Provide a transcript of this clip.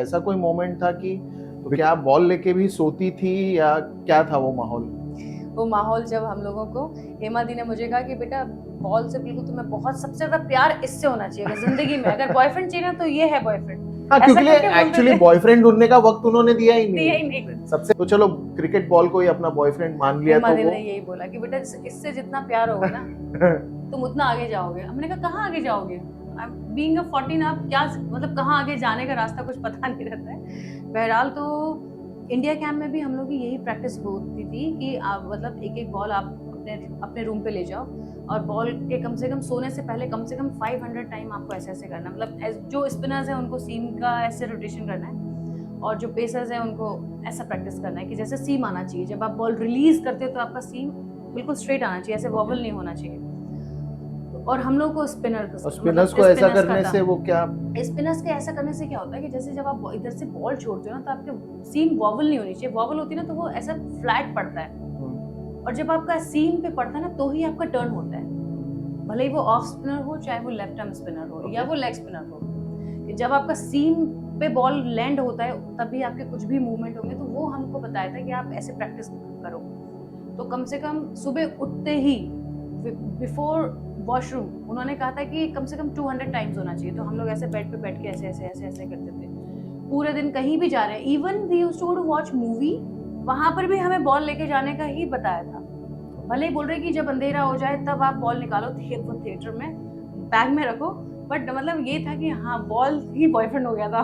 ऐसा कोई मोमेंट था कि तो क्या आप बॉल लेके भी सोती थी या क्या था वो माहौल? वो माहौल जब हम लोगों को हेमा दी ने मुझे कहा कि बेटा बॉल से बिल्कुल तुम्हें बहुत सबसे ज्यादा प्यार इससे होना चाहिए अगर जिंदगी में, अगर बॉयफ्रेंड चाहिए ना तो ये है बॉयफ्रेंड। हाँ, ऐसा क्योंकि करके बोलते एक्चुअली थे। बॉयफ्रेंड ढूंढने का वक्त उन्होंने दिया ही दिया ही नहीं नहीं। सबसे। तो चलो क्रिकेट बॉल को ही अपना बॉयफ्रेंड मान लिया हेमा तो दी वो ने यही बोला कि बेटा इससे जितना प्यार होगा ना तुम उतना आगे जाओगे। हमने कहा कहाँ आगे जाओगे? बीइंग अ 14 आप क्या मतलब कहाँ आगे जाने का रास्ता कुछ पता नहीं रहता है। बहरहाल तो इंडिया कैंप में भी हम लोग की यही प्रैक्टिस होती थी कि आप मतलब एक एक बॉल आप अपने रूम पे ले जाओ और बॉल के कम से कम सोने से पहले कम से कम 500 टाइम आपको ऐसे ऐसे करना है। मतलब जो स्पिनर्स हैं उनको सीम का ऐसे रोटेशन करना है और जो पेसर्स हैं उनको ऐसा प्रैक्टिस करना है कि जैसे सीम आना चाहिए। जब आप बॉल रिलीज करते हो तो आपका सीम बिल्कुल स्ट्रेट आना चाहिए, ऐसे वॉबल नहीं होना चाहिए। और हम लोग को स्पिनर्स को ऐसा करने से वो क्या स्पिनर्स के ऐसा करने से क्या होता है कि जैसे जब आप इधर से बॉल छोड़ते हो ना तो आपके सीम वॉबल नहीं होनी चाहिए। वॉबल होती है ना तो वो ऐसा फ्लैट पड़ता है और जब आपका सीम पे पड़ता है ना तो ही आपका टर्न होता है, भले ही वो ऑफ स्पिनर हो चाहे वो लेफ्ट आर्म स्पिनर हो या वो लेग स्पिनर हो। कि जब आपका सीम पे बॉल लैंड होता है तभी आपके कुछ भी मूवमेंट होंगे। तो वो हमको बताया था कि आप ऐसे प्रैक्टिस करो। तो कम से कम सुबह उठते ही बिफोर वॉशरूम उन्होंने कहा था कि कम से कम 200 टाइम्स होना चाहिए। तो हम लोग ऐसे बेड पे बैठ के ऐसे ऐसे ऐसे ऐसे करते थे पूरे दिन। कहीं भी जा रहे हैं, even we used to watch movie, वहां पर भी हमें बॉल लेके जाने का ही बताया था। भले ही बोल रहे कि जब अंधेरा हो जाए तब आप बॉल निकालो थिएटर में बैग में रखो, बट मतलब ये था कि हाँ बॉल ही बॉयफ्रेंड हो गया था।